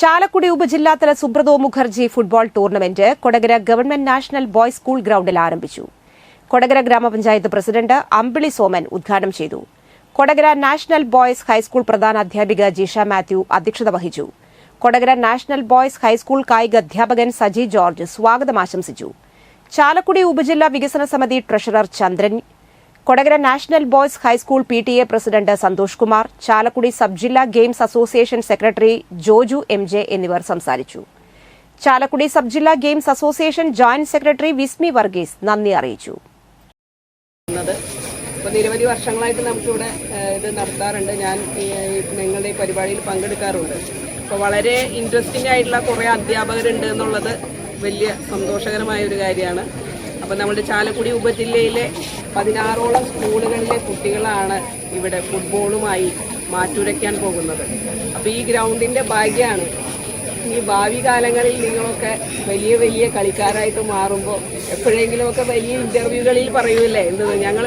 ചാലക്കുടി ഉപജില്ലാതല Subroto Mukherjee football tournament Kodakara government national boys school ഗ്രൌണ്ടിൽ ആരംഭിച്ചു. കൊടകര ഗ്രാമപഞ്ചായത്ത് പ്രസിഡന്റ് അമ്പിളി സോമൻ ഉദ്ഘാടനം ചെയ്തു. കൊടകര നാഷണൽ ബോയ്സ് ഹൈസ്കൂൾ പ്രധാന അധ്യാപിക ജിഷ മാത്യു അധ്യക്ഷത വഹിച്ചു. കൊടകര നാഷണൽ ബോയ്സ് ഹൈസ്കൂൾ കായിക അധ്യാപകൻ സജി ജോർജ് സ്വാഗതം ആശംസിച്ചു. ചാലക്കുടി ഉപജില്ലാ വികസന സമിതി treasurer Chandran, Kodakara national boys high school PTA president Santhosh Kumar, Chalakudy sub ജില്ലാ games association secretary Joju MJ എന്നിവർ സംസാരിച്ചു. ചാലക്കുടി സബ് ജില്ലാ games association joint secretary Vismi Varghese നന്ദി അറിയിച്ചു. നിരവധി വർഷങ്ങളായിട്ട് നമുക്കിവിടെ ഇത് നടത്താറുണ്ട്. ഞാൻ നിങ്ങളുടെ ഈ പരിപാടിയിൽ പങ്കെടുക്കാറുണ്ട്. അപ്പോൾ വളരെ ഇൻട്രസ്റ്റിംഗ് ആയിട്ടുള്ള കുറേ അധ്യാപകരുണ്ട് എന്നുള്ളത് വലിയ സന്തോഷകരമായ ഒരു കാര്യമാണ്. അപ്പോൾ നമ്മുടെ ചാലക്കുടി ഉപജില്ലയിലെ 16ഓളം സ്കൂളുകളിലെ കുട്ടികളാണ് ഇവിടെ ഫുട്ബോളുമായി മാറ്റുരയ്ക്കാൻ പോകുന്നത്. അപ്പോൾ ഈ ഗ്രൗണ്ടിൻ്റെ ഭാഗ്യമാണ്. ഈ ഭാവി കാലങ്ങളിൽ നിങ്ങളൊക്കെ വലിയ വലിയ കളിക്കാരായിട്ട് മാറുമ്പോൾ എപ്പോഴെങ്കിലുമൊക്കെ വലിയ ഇൻ്റർവ്യൂകളിൽ പറയൂലേ, ഞങ്ങൾ